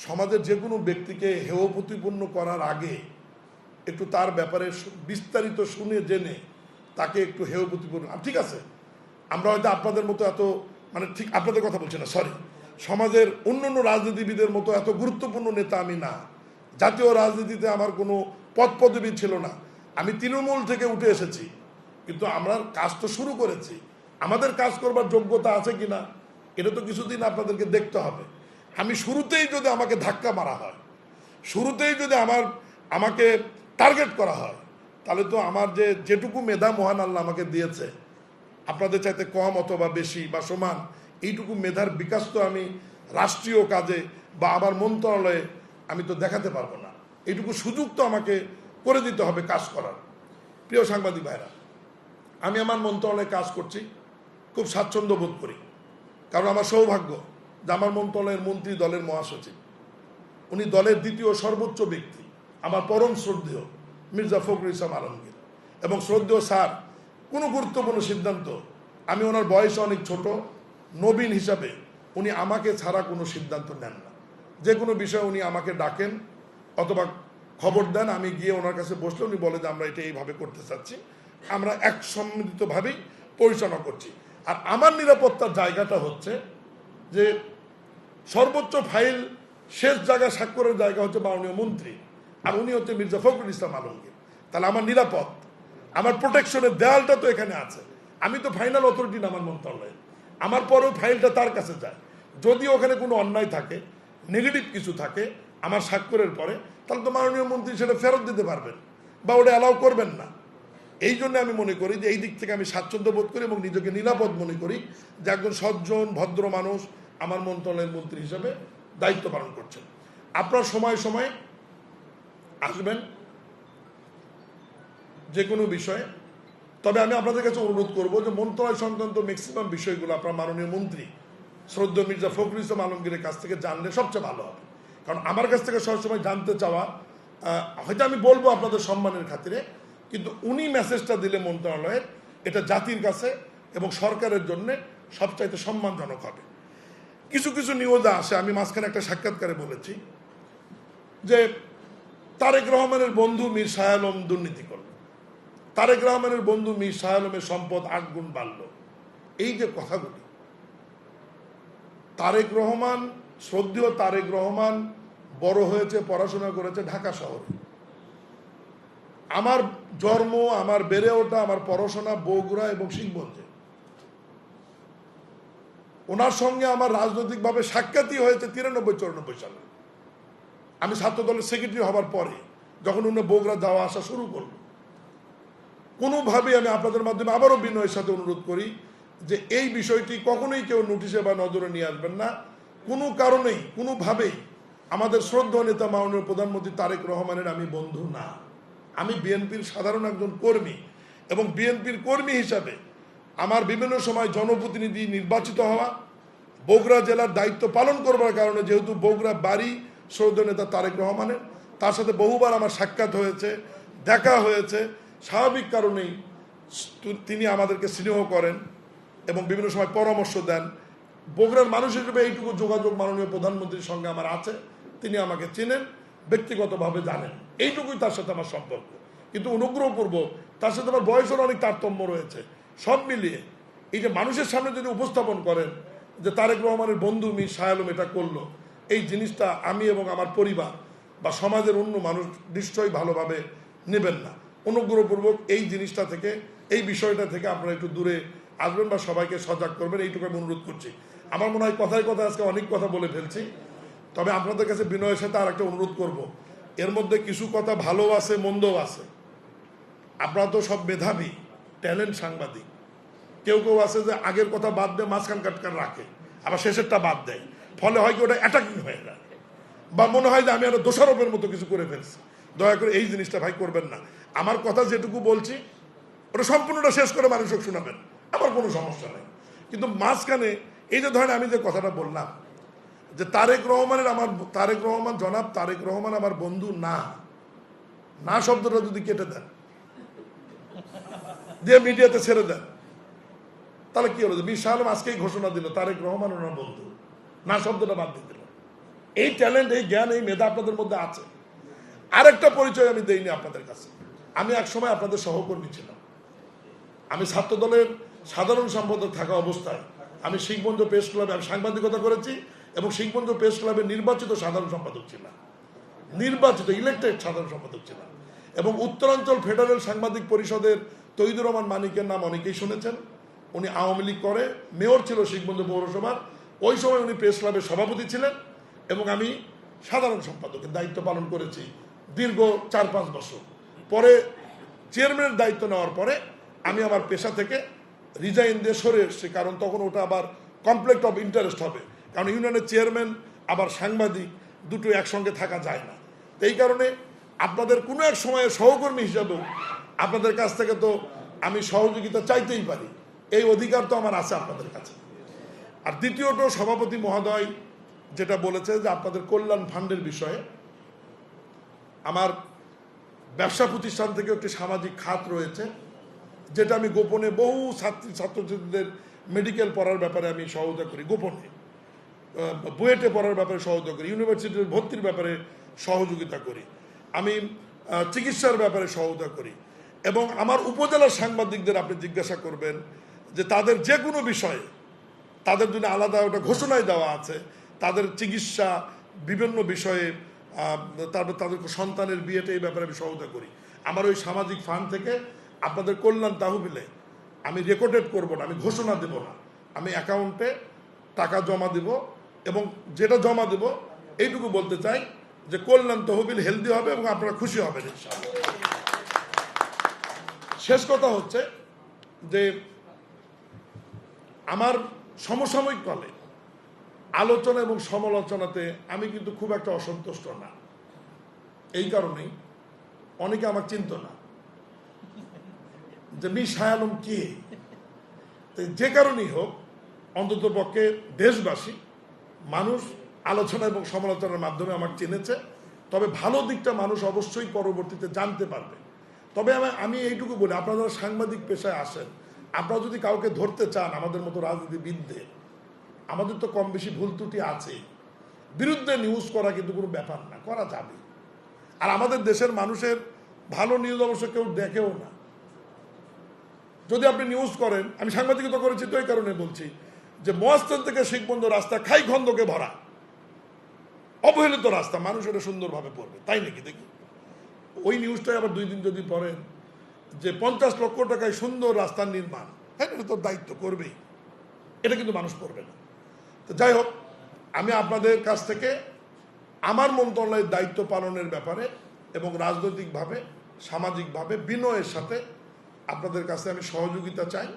সমাজের যে কোনো ব্যক্তিকে হেয় প্রতিপন্ন করার আগে একটু তার ব্যাপারে বিস্তারিত শুনে জেনে তাকে একটু হেয় প্রতিপন্ন, ঠিক আছে আমরা হয়তো আপনাদের মতো এত, মানে ঠিক আপনাদের কথা বলছি না, সরি, সমাজের অন্যান্য রাজনীতিবিদের মতো এত গুরুত্বপূর্ণ নেতা আমি না, জাতীয় রাজনীতিতে আমার কোনো পদ পদবি ছিল না, আমি তৃণমূল থেকে উঠে এসেছি, কিন্তু আমরা কাজ তো শুরু করেছি, আমাদের কাজ করবার যোগ্যতা আছে কিনা এটা তো কিছুদিন আপনাদেরকে দেখতে হবে। আমি শুরুতেই যদি আমাকে ধাক্কা মারা হয়, শুরুতেই যদি আমাকে টার্গেট করা হয়, তাহলে তো আমার যেটুকু মেধা মহান আল্লাহ আমাকে দিয়েছে, আপনাদের চাইতে কম অথবা বেশি বা সমান, এইটুকু মেধার বিকাশ তো আমি রাষ্ট্রীয় কাজে বা আমার মন্ত্রণালয়ে আমি তো দেখাতে পারবো না। এইটুকু সুযোগ তো আমাকে করে দিতে হবে কাজ করার। প্রিয় সাংবাদিক ভাইরা, আমি আমার মন্ত্রণালয়ে কাজ করছি, খুব স্বাচ্ছন্দ্য বোধ করি, কারণ আমার সৌভাগ্য যে আমার মন্ত্রণালয়ের মন্ত্রী দলের মহাসচিব, উনি দলের দ্বিতীয় সর্বোচ্চ ব্যক্তি, আমার পরম শ্রদ্ধেয় মির্জা ফখরুল ইসলাম আলমগীর, এবং শ্রদ্ধেয় স্যার কোনো গুরুত্বপূর্ণ সিদ্ধান্ত, আমি ওনার বয়সে অনেক ছোট, নবীন হিসাবে উনি আমাকে ছাড়া কোনো সিদ্ধান্ত নেন না। যে কোনো বিষয়ে উনি আমাকে ডাকেন অথবা খবর দেন, আমি গিয়ে ওনার কাছে বসলে উনি বলে যে আমরা এটা এইভাবে করতে চাচ্ছি, আমরা এক সম্মিলিতভাবেই পরিচালনা করছি। আর আমার নিরাপত্তার জায়গাটা হচ্ছে যে সর্বোচ্চ ফাইল শেষ জায়গা স্বাক্ষরের জায়গা হচ্ছে মাননীয় মন্ত্রী, আর উনি হচ্ছে মির্জা ফখরুল ইসলাম আলমগীর। তাহলে আমার নিরাপদ, আমার প্রোটেকশনের দেয়ালটা তো এখানে আছে। আমি তো ফাইনাল অথরিটি না আমার মন্ত্রণালয়ে, আমার পরেও ফাইলটা তার কাছে যায়। যদি ওখানে কোনো অন্যায় থাকে, নেগেটিভ কিছু থাকে আমার স্বাক্ষরের পরে, তাহলে তো মাননীয় মন্ত্রী সেটা ফেরত দিতে পারবেন বা ওটা অ্যালাউ করবেন না। এই জন্য আমি মনে করি যে এই দিক থেকে আমি স্বাচ্ছন্দ্য বোধ করি এবং নিজেকে নিরাপদ মনে করি যে একজন সজ্জন ভদ্র মানুষ আমার মন্ত্রণালয়ের মন্ত্রী হিসেবে দায়িত্ব পালন করছেন। আপনার সময় সময় আসবেন যে কোনো বিষয়ে, তবে আমি আপনাদের কাছে অনুরোধ করব যে মন্ত্রণালয় সংক্রান্ত ম্যাক্সিমাম বিষয়গুলো আপনার মাননীয় মন্ত্রী শ্রদ্ধেয় মির্জা ফখরুল ইসলাম আলমগীরের কাছ থেকে জানলে সবচেয়ে ভালো হবে। কারণ আমার কাছ থেকে সবসময় জানতে চাওয়া, হয়তো আমি বলবো আপনাদের সম্মানের খাতিরে, কিন্তু উনি মেসেজটা দিলে মন্ত্রণালয়ের, এটা জাতির কাছে এবং সরকারের জন্য সবচাইতে সম্মানজনক হবে। কিছু কিছু নিউজ আসে, আমি মাঝখানে একটা সাক্ষাৎকারে বলেছি যে তারেক রহমানের বন্ধু মীর শাহ আলম দুর্নীতি করল, তারেক রহমানের বন্ধু মীর শাহ আলমের সম্পদ 8 গুণ বাড়ল। এই যে কথাগুলি, তারেক রহমান, শ্রদ্ধেয় তারেক রহমান বড় হয়েছে, পড়াশোনা করেছে ঢাকা শহরে, আমার জন্ম, আমার বেড়ে ওঠা, আমার পড়াশোনা বগুড়া এবং শিংগঞ্জে। ওনার সঙ্গে আমার রাজনৈতিকভাবে সাক্ষাৎই হয়েছে 93-94 সালে, আমি ছাত্র দলের সেক্রেটারি হবার পরে, যখন উনি বগুড়া যাওয়া আসা শুরু করল। কোনোভাবেই আমি আপনাদের মাধ্যমে আবারও বিনয়ের সাথে অনুরোধ করি যে এই বিষয়টি কখনোই কেউ নোটিশে বা নজরে নিয়ে আসবেন না, কোনো কারণেই, কোনোভাবেই। আমাদের শ্রদ্ধেয় নেতা মাননীয় প্রধানমন্ত্রী তারেক রহমানের আমি বন্ধু না, আমি বিএনপির সাধারণ একজন কর্মী, এবং বিএনপির কর্মী হিসাবে আমার বিভিন্ন সময় জনপ্রতিনিধি নির্বাচিত হওয়া, বগুড়া জেলার দায়িত্ব পালন করবার কারণে, যেহেতু বগুড়া বাড়ি শ্রদ্ধেয় নেতা তারেক রহমানের, তার সাথে বহুবার আমার সাক্ষাৎ হয়েছে, দেখা হয়েছে, স্বাভাবিক কারণেই তিনি আমাদেরকে স্নেহ করেন এবং বিভিন্ন সময় পরামর্শ দেন। বগুড়ার মানুষ হিসেবে এইটুকু যোগাযোগ মাননীয় প্রধানমন্ত্রীর সঙ্গে আমার আছে, তিনি আমাকে চেনেন, ব্যক্তিগতভাবে জানেন, এইটুকুই তার সাথে আমার সম্পর্ক। কিন্তু অনুগ্রহপূর্বক, তার সাথে আমার বয়সের অনেক তারতম্য রয়েছে, সব মিলিয়ে এই যে মানুষের সামনে যদি উপস্থাপন করেন যে তারেক রহমানের বন্ধু মীর শাহ আলম এটা করলো, এই জিনিসটা আমি এবং আমার পরিবার বা সমাজের অন্য মানুষ নিশ্চয়ই ভালোভাবে নেবেন না। অনুগ্রহপূর্বক এই জিনিসটা থেকে, এই বিষয়টা থেকে আপনারা একটু দূরে আসবেন বা সবাইকে সজাগ করবেন, এইটুকু আমি অনুরোধ করছি। আমার মনে হয় কথায় কথায় আজকে অনেক কথা বলে ফেলছি, তবে আপনাদের কাছে বিনয়ের সাথে আর একটা অনুরোধ করব, এর মধ্যে কিছু কথা ভালো আছে, মন্দও আছে। আপনারা তো সব মেধাবী, ট্যালেন্ট সাংবাদিক, কেউ কেউ আছে যে আগের কথা বাদ দিয়ে মাঝখান কাটকার রাখে, আবার শেষেরটা বাদ দেয়, ফলে হয় কি ওটা অ্যাটাকিং হয়ে যায়, বা মনে হয় যে আমি একটা দোষারোপের মতো কিছু করে ফেলছি। দয়া করে এই জিনিসটা ভাই করবেন না। আমার কথা যেটুকু বলছি ওটা সম্পূর্ণটা শেষ করে মানুষকে শোনাবেন, আমার কোনো সমস্যা নেই। কিন্তু মাঝখানে এই যে ধরেন আমি যে কথাটা বললাম যে তারেক রহমানের, আমার তারেক রহমান, জনাব তারেক রহমান আমার বন্ধু না, না শব্দটা যদি কেটে দেন, দিয়ে মিডিয়াতে ছেড়ে দেন, তাহলে কি হলো? মীর শাহ আলম আজকেই ঘোষণা দিল তারেক রহমান ওনার বন্ধু, না শব্দটা বাদ দিয়ে দিল। এই ট্যালেন্ট, এই জ্ঞান, এই মেধা আপনাদের মধ্যে আছে। আরেকটা পরিচয় আমি দেইনি আপনাদের কাছে। আমি একসময় আপনাদের সহকর্মী ছিলাম। আমি ছাত্রদলের সাধারণ সম্পাদক থাকা অবস্থায় আমি শিখবন্ধু প্রেস ক্লাবে আমি সাংবাদিকতা করেছি এবং শিখবন্ধু প্রেস ক্লাবের নির্বাচিত সাধারণ সম্পাদক ছিলাম, নির্বাচিত ইলেক্টেড সাধারণ সম্পাদক ছিলাম। এবং উত্তরাঞ্চল ফেডারেল সাংবাদিক পরিষদের তৈদুর রহমান মানিকের নাম অনেকেই শুনেছেন। উনি আওয়ামী লীগ করে মেয়র ছিল শিখবন্ধু পৌরসভার। ওই সময় উনি প্রেস ক্লাবের সভাপতি ছিলেন এবং আমি সাধারণ সম্পাদকের দায়িত্ব পালন করেছি দীর্ঘ 4-5 বছর। পরে চেয়ারম্যানের দায়িত্ব নেওয়ার পরে আমি আমার পেশা থেকে রিজাইন দিয়ে সরে এসেছি, কারণ তখন ওটা আবার কনফ্লিক্ট অফ ইন্টারেস্ট হবে, কারণ ইউনিয়নের চেয়ারম্যান আবার সাংবাদিক দুটো একসঙ্গে থাকা যায় না। তো এই কারণে আপনাদের কোনো এক সময়ে সহকর্মী হিসাবেও আপনাদের কাছ থেকে তো আমি সহযোগিতা চাইতেই পারি, এই অধিকার তো আমার আছে আপনাদের কাছে। আর দ্বিতীয়ত, সভাপতি মহোদয় যেটা বলেছে যে আপনাদের কল্যাণ ফান্ডের বিষয়ে, আমার ব্যবসা প্রতিষ্ঠান থেকে একটি সামাজিক খাত রয়েছে, যেটা আমি গোপনে বহু ছাত্রছাত্রীদের মেডিকেল পড়ার ব্যাপারে আমি সহায়তা করি, গোপনে বুয়েটে পড়ার ব্যাপারে সহায়তা করি, ইউনিভার্সিটির ভর্তির ব্যাপারে সহযোগিতা করি, আমি চিকিৎসার ব্যাপারে সহায়তা করি। এবং আমার উপজেলার সাংবাদিকদের আপনি জিজ্ঞাসা করবেন যে তাদের যে কোনো বিষয়ে তাদের জন্য আলাদা ওটা ঘোষণায় দেওয়া আছে, তাদের চিকিৎসা বিভিন্ন বিষয়ে, তারপর তাদের সন্তানের বিয়েতে, এই ব্যাপারে আমি সহায়তা করি। আমার ওই সামাজিক ফান্ড থেকে আপনাদের কল্যাণ তহবিলে আমি রেকর্ডেড করব না, আমি ঘোষণা দেব না, আমি অ্যাকাউন্টে টাকা জমা দেব এবং যেটা জমা দেব এইটুকু বলতে চাই যে কল্যাণ তহবিল হেলদি হবে এবং আপনারা খুশি হবেন ইনশাআল্লাহ। শেষ কথা হচ্ছে যে আমার সমসাময়িক কালে আলোচনা এবং সমালোচনাতে আমি কিন্তু খুব একটা অসন্তুষ্ট না। এই কারণেই অনেকে আমার চিনত না যে মীর শাহ আলম কে। যে কারণেই হোক, অন্তত পক্ষে দেশবাসী, মানুষ আলোচনা এবং সমালোচনার মাধ্যমে আমার চিনেছে। তবে ভালো দিকটা মানুষ অবশ্যই পরবর্তীতে জানতে পারবে। তবে আমি এইটুকু বলি, আপনারা যারা সাংবাদিক পেশায় আসেন, আপনারা যদি কাউকে ধরতে চান আমাদের মতো রাজনীতিবিদদের, আমাদের তো কম বেশি ভুল ত্রুটি আছে, বিরুদ্ধে নিউজ করা কিন্তু কোনো ব্যাপার না, করা যাবে। আর আমাদের দেশের মানুষের ভালো নিউজ অবশ্য কেউ দেখেও না। যদি আপনি নিউজ করেন, আমি সাংবাদিকতা করেছি তো এই কারণে বলছি যে মহাস্থান থেকে শিখবন্ধু রাস্তা খাই খন্দকে ভরা, অবহেলিত রাস্তা, মানুষ এটা সুন্দরভাবে পড়বে, তাই নাকি? দেখি ওই নিউজটাই আবার 2 দিন যদি পড়েন যে 50 লক্ষ টাকায় সুন্দর রাস্তার নির্মাণ, হ্যাঁ এটা তোর দায়িত্ব করবেই, এটা কিন্তু মানুষ করবে না। তো যাই হোক, আমি আপনাদের কাছ থেকে আমার মন্ত্রণালয়ের দায়িত্ব পালনের ব্যাপারে এবং রাজনৈতিকভাবে, সামাজিকভাবে বিনয়ের সাথে আপনাদের কাছে আমি সহযোগিতা চাই।